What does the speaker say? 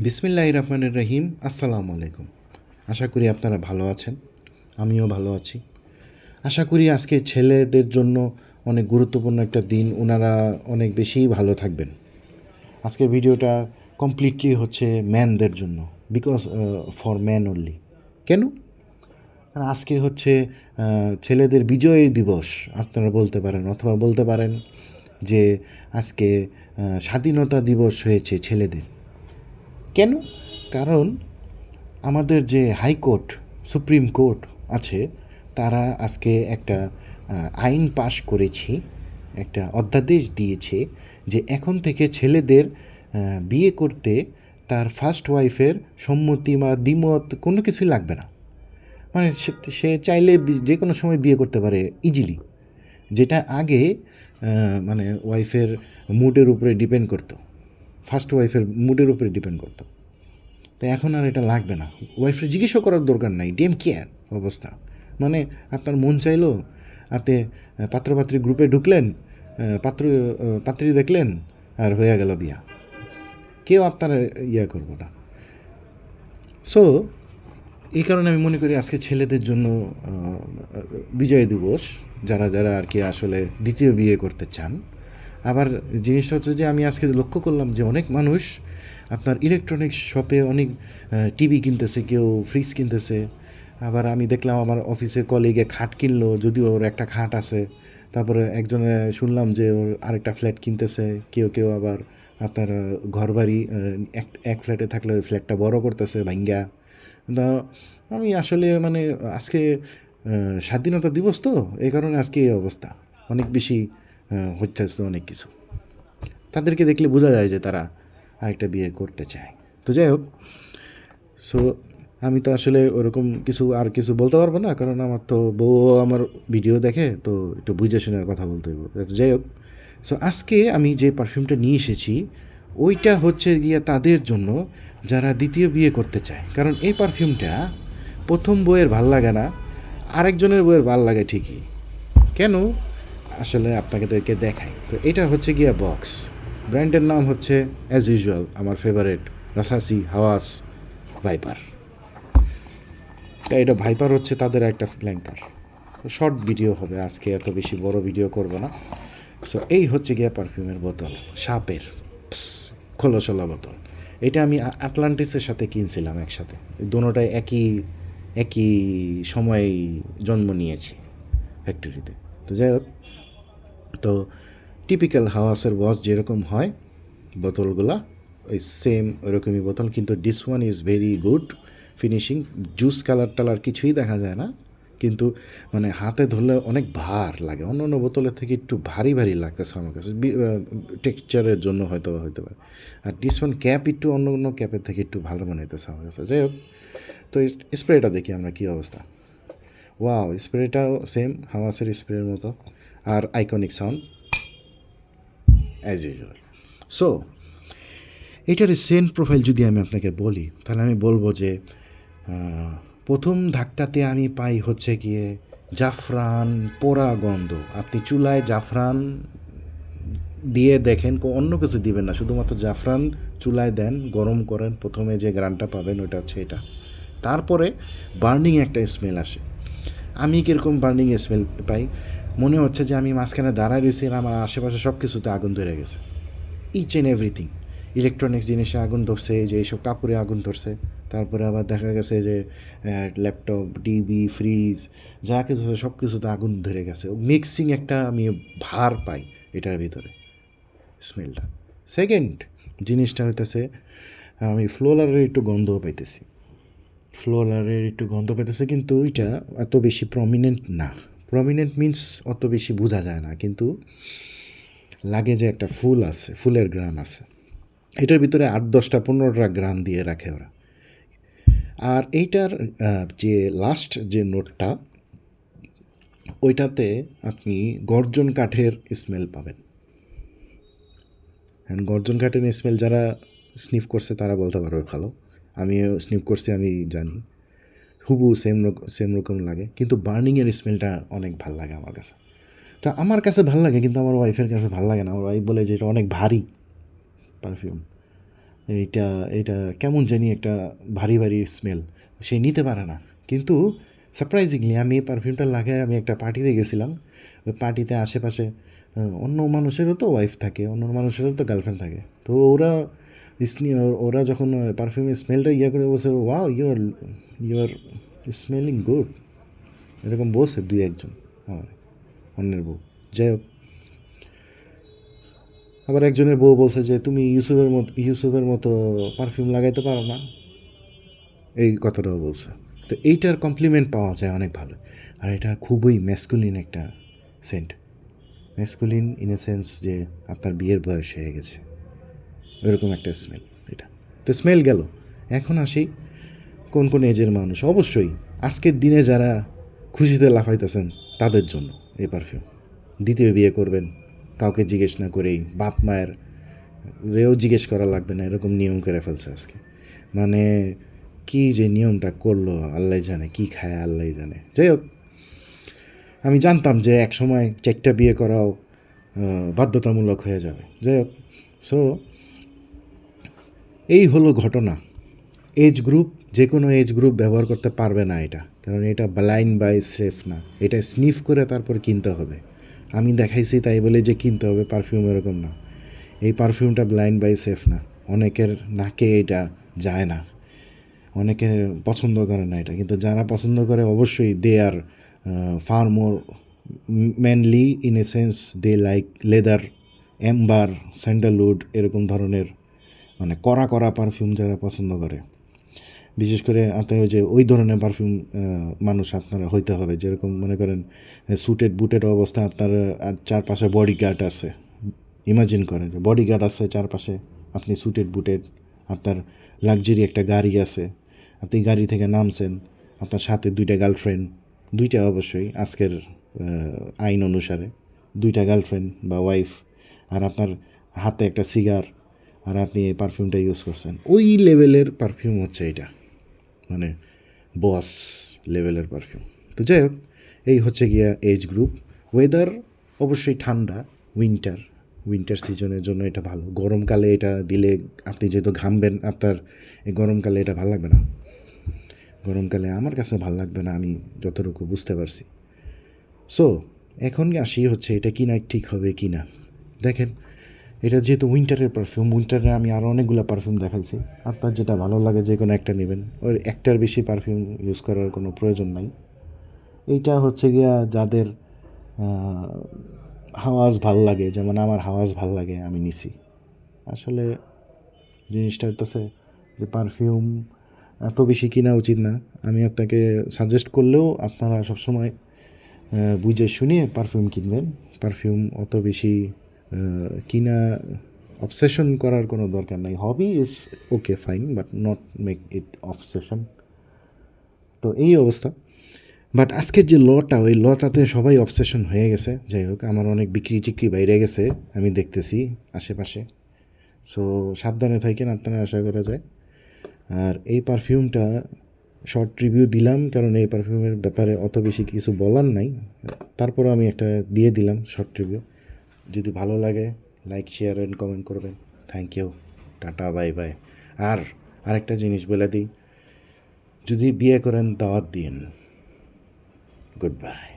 বিসমিল্লাহির রহমানির রহিম। আসসালামু আলাইকুম। আশা করি আপনারা ভালো আছেন, আমিও ভালো আছি। আশা করি আজকে ছেলেদের জন্য অনেক গুরুত্বপূর্ণ একটা দিন, ওনারা অনেক বেশিই ভালো থাকবেন। আজকের ভিডিওটা কমপ্লিটলি হচ্ছে ম্যানদের জন্য, বিকজ ফর ম্যান অনলি। কেন? কারণ আজকে হচ্ছে ছেলেদের বিজয়ের দিবস আপনারা বলতে পারেন, অথবা বলতে পারেন যে আজকে স্বাধীনতা দিবস হয়েছে ছেলেদের। কেন? কারণ আমাদের যে হাইকোর্ট, সুপ্রিম কোর্ট আছে, তারা আজকে একটা আইন পাশ করেছি, একটা অধ্যাদেশ দিয়েছে যে এখন থেকে ছেলেদের বিয়ে করতে তার ফার্স্ট ওয়াইফের সম্মতি বা দ্বিমত কোনো কিছুই লাগবে না। মানে সে চাইলে যে কোনো সময় বিয়ে করতে পারে ইজিলি, যেটা আগে মানে ওয়াইফের মুডের উপরে ডিপেন্ড করতো, ফার্স্ট ওয়াইফের মুডের উপরে ডিপেন্ড করতো। তো এখন আর এটা লাগবে না, ওয়াইফরে জিজ্ঞেসও করার দরকার নাই, ডেম কেয়ার অবস্থা। মানে আপনার মন চাইলো, আপনি পাত্রপাত্রী গ্রুপে ঢুকলেন, পাত্রী দেখলেন, আর হয়ে গেল বিয়া, কেউ আপনার ইয়া করবো না। সো এই কারণে আমি মনে করি আজকে ছেলেদের জন্য বিজয় দিবস, যারা যারা আর কি আসলে দ্বিতীয় বিয়ে করতে চান। আবার জিনিসটা হচ্ছে যে আমি আজকে লক্ষ্য করলাম যে অনেক মানুষ আপনার ইলেকট্রনিক্স শপে অনেক টিভি কিনতেছে, কেউ ফ্রিজ কিনতেছে। আবার আমি দেখলাম আমার অফিসের কলিগে খাট কিনলো, যদিও ওর একটা খাট আছে। তারপরে একজনে শুনলাম যে ওর আরেকটা ফ্ল্যাট কিনতেছে। কেউ কেউ আবার আপনার ঘরবাড়ি এক ফ্ল্যাটে থাকলে ওই ফ্ল্যাটটা বড় করতেছে ভাঙ্গা। তা আমি আসলে মানে আজকে স্বাধীনতা দিবস, তো এই কারণে আজকে এই অবস্থা অনেক বেশি হচ্ছে অনেক কিছু। তাদেরকে দেখলে বোঝা যায় যে তারা আরেকটা বিয়ে করতে চায়। তো যাই হোক, সো আমি তো আসলে ওরকম কিছু আর কিছু বলতে পারবো না, কারণ আমার তো বউ আমার ভিডিও দেখে, তো একটু বুঝে শুনে কথা বলতে হইব। যাই হোক, সো আজকে আমি যে পারফিউমটা নিয়ে এসেছি ওইটা হচ্ছে গিয়ে তাদের জন্য যারা দ্বিতীয় বিয়ে করতে চায়। কারণ এই পারফিউমটা প্রথম বউয়ের ভাল লাগে না, আরেকজনের বউয়ের ভাল লাগে ঠিকই। কেন? আসলে আপনাদেরকে দেখাই। তো এটা হচ্ছে গিয়া বক্স, ব্র্যান্ডের নাম হচ্ছে অ্যাজ ইউজুয়াল আমার ফেভারেট রাসাসি হাওয়াস ভাইপার। এটা ভাইপার হচ্ছে তাদের একটা ফ্ল্যাঙ্কার। শর্ট ভিডিও হবে আজকে, এত বেশি বড় ভিডিও করব না। সো এই হচ্ছে গিয়া পারফিউমের বোতল, সাপের খোলসলা বোতল। এটা আমি আটলান্টিসের সাথে কিনছিলাম একসাথে, দুটোটাই একই একই সময় জন্ম নিয়েছি ফ্যাক্টরিতে। তো যাই হোক, তো টিপিক্যাল হাওয়াসের ওয়াশ যেরকম হয় বোতলগুলা, ওই সেম ওইরকমই বোতল, কিন্তু this one is very good finishing. Juice colour টালার কিছুই দেখা যায় না, কিন্তু মানে হাতে ধরলে অনেক ভার লাগে, অন্য অন্য বোতলের থেকে একটু ভারী ভারী লাগতেছে আমার কাছে, টেক্সচারের জন্য হয়তো হতে পারে। আর দিস ওয়ান ক্যাপ একটু অন্য অন্য ক্যাপের থেকে একটু ভালো মনে হইতেছে আমার কাছে। যাই হোক, তো স্প্রেটা দেখি আমরা কী অবস্থা। ওয়াও, স্প্রেটাও সেম হাওয়াসের স্প্রের মতো, আর iconic sound as usual. So এটার সেন্ট প্রোফাইল যদি আমি আপনাকে বলি, তাহলে আমি বলবো যে প্রথম ধাক্কাতে আমি পাই হচ্ছে গিয়ে জাফরান পোড়া গন্ধ। আপনি চুলায় জাফরান দিয়ে দেখেন, অন্য কিছু দিবেন না, শুধুমাত্র জাফরান চুলায় দেন, গরম করেন, প্রথমে যে গ্রানটা পাবেন ওটা হচ্ছে এটা। তারপরে বার্নিং একটা স্মেল আসে। আমি কীরকম বার্নিং স্মেল পাই, মনে হচ্ছে যে আমি মাঝখানে দাঁড়ায় রয়েছি আর আমার আশেপাশে সব কিছুতে আগুন ধরে গেছে, ইচ অ্যান্ড এভরিথিং। ইলেকট্রনিক্স জিনিসে আগুন ধরছে, যে এইসব কাপড়ে আগুন ধরছে। তারপরে আবার দেখা গেছে যে ল্যাপটপ, টিভি, ফ্রিজ, যা কিছু সব কিছুতে আগুন ধরে গেছে। মিক্সিং একটা আমি ভার পাই এটার ভিতরে, স্মেলটা। সেকেন্ড জিনিসটা হইতেছে আমি ফ্লোরারের একটু গন্ধও পাইতেছি, ফ্লোরারের একটু গন্ধ পাইতেছে, কিন্তু ওইটা এত বেশি প্রমিনেন্ট না। প্রমিনেন্ট মিন্স অত বেশি বোঝা যায় না, কিন্তু লাগে যে একটা ফুল আছে, ফুলের গ্রান আছে। এটার ভিতরে 8, 10, 15টা গ্রান দিয়ে রাখে ওরা। আর এইটার যে লাস্ট যে নোটটা, ওইটাতে আপনি গর্জন কাঠের স্মেল পাবেন। হ্যাঁ, গর্জন কাঠের স্মেল যারা স্নিফ করছে তারা বলতে পারবে ভালো, আমিও স্নিফ করছি, আমি জানি হুবু সেম রকম লাগে, কিন্তু বার্নিংয়ের স্মেলটা অনেক ভাল লাগে আমার কাছে। তা আমার কাছে ভাল লাগে, কিন্তু আমার ওয়াইফের কাছে ভাল লাগে না। আমার ওয়াইফ বলে যে এটা অনেক ভারী পারফিউম। এইটা এটা কেমন জানি একটা ভারী ভারী স্মেল, সে নিতে পারে না। কিন্তু সারপ্রাইজিংলি আমি এই পারফিউমটা লাগাই আমি একটা পার্টিতে গেছিলাম। ওই পার্টিতে আশেপাশে অন্য মানুষেরও তো ওয়াইফ থাকে, অন্য মানুষেরও তো গার্লফ্রেন্ড থাকে। তো ওরা যখন পারফিউমের স্মেলটা করে বলছে, wow you are smelling good, এরকম বলছে দুই একজন আমার অন্যের বউ। যাই হোক, আবার একজনের বউ বলছে যে তুমি ইউসুফের মতো পারফিউম লাগাইতে পারো না, এই কথাটাও বলছে। তো এইটার কমপ্লিমেন্ট পাওয়া যায় অনেক ভালো। আর এটা খুবই ম্যাসকুলিন একটা scent, masculine in a sense যে আপনার বিয়ের বয়স হয়ে গেছে, ওইরকম একটা স্মেল এটা। তো স্মেল গেল, এখন আসি কোন কোন এজের মানুষ। অবশ্যই আজকের দিনে যারা খুশিতে লাফাইতেছেন তাদের জন্য এই পারফিউম। দ্বিতীয় বিয়ে করবেন কাউকে জিজ্ঞেস না করেই, বাপ মায়ের রেও জিজ্ঞেস করা লাগবে না, এরকম নিয়ম করে ফেলছে আজকে। মানে কি যে নিয়মটা করলো আল্লাহ জানে, কি খায় আল্লাহ জানে। যাই হোক, আমি জানতাম যে এক সময় 4টা বিয়ে করাও বাধ্যতামূলক হয়ে যাবে। যাই হোক, সো এই হলো ঘটনা। এজ গ্রুপ, যে কোনো এজ গ্রুপ ব্যবহার করতে পারবে না এটা, কারণ এটা ব্লাইন্ড বাই সেফ না, এটা স্নিফ করে তারপর কিনতে হবে। আমি দেখাইছি তাই বলে যে কিনতে হবে পারফিউম, এরকম না। এই পারফিউমটা ব্লাইন্ড বাই সেফ না, অনেকের নাকে এটা যায় না, অনেকে পছন্দ করে না এটা। কিন্তু যারা পছন্দ করে অবশ্যই they are far more manly in a sense, they like leather, amber, sandalwood, এরকম ধরনের মানে কড়া কড়া পারফিউম যারা পছন্দ করে। বিশেষ করে আপনার ওই ধরনের পারফিউম মানুষ আপনারা হইতে হবে, যেরকম মনে করেন স্যুটেড বুটের অবস্থা, আপনার চারপাশে বডিগার্ড আছে। ইমাজিন করেন যে বডিগার্ড আছে চারপাশে, আপনি স্যুটেড বুটেড, আপনার লাক্সারি একটা গাড়ি আছে, আপনি গাড়ি থেকে নামছেন, আপনার সাথে 2টা গার্লফ্রেন্ড, 2টা অবশ্যই আজকের আইন অনুসারে 2টা গার্লফ্রেন্ড বা ওয়াইফ, আর আপনার হাতে একটা সিগার, আর আপনি এই পারফিউমটা ইউজ করছেন। ওই লেভেলের পারফিউম হচ্ছে এটা, মানে বস লেভেলের পারফিউম। তো যাই হোক, এই হচ্ছে গিয়া এজ গ্রুপ। ওয়েদার অবশ্যই ঠান্ডা, উইন্টার উইন্টার সিজনের জন্য এটা ভালো। গরমকালে এটা দিলে আপনি যেহেতু ঘামবেন, আপনার এই গরমকালে এটা ভালো লাগবে না। গরমকালে আমার কাছে ভালো লাগবে না, আমি যতটুকু বুঝতে পারছি। সো এখন আসি হচ্ছে এটা কিনা ঠিক হবে কি না। দেখেন, এটা যেহেতু উইন্টারের পারফিউম, উইন্টারে আমি আরও অনেকগুলো পারফিউম দেখাইছি। আপনার যেটা ভালো লাগে যে কোনো একটা নেবেন, ওই একটার বেশি পারফিউম ইউজ করার কোনো প্রয়োজন নাই। এইটা হচ্ছে গিয়া যাদের হাওয়াজ ভাল লাগে, যেমন আমার হাওয়াজ ভাল লাগে, আমি নিছি। আসলে জিনিসটা হইতেছে যে পারফিউম এত বেশি কিনা উচিত না। আমি আপনাকে সাজেস্ট করলেও আপনারা সবসময় বুঝে শুনিয়ে পারফিউম কিনবেন। পারফিউম অত বেশি কিনা অবসেশন করার কোনো দরকার নাই। Hobby is okay fine, but not make it obsession. তো এই অবস্থা। বাট আজকের যে লটা, ওই লটাতে সবাই অবসেশন হয়ে গেছে। যাই হোক, আমার অনেক বিক্রি টিক্রি বাইরে গেছে, আমি দেখতেছি আশেপাশে। সো সাবধানে থাকেন আপনারা, আশা করা যায়। আর এই পারফিউমটা শর্ট রিভিউ দিলাম, কারণ এই পারফিউমের ব্যাপারে অত বেশি কিছু বলার নাই। তারপরও আমি একটা দিয়ে দিলাম শর্ট রিভিউ। যদি ভালো লাগে লাইক, শেয়ার অ্যান্ড কমেন্ট করবেন। Thank you, tata, bye bye. আর আরেকটা জিনিস বলে দিই, যদি বিয়ে করেন দাওয়াত দিন। Good bye.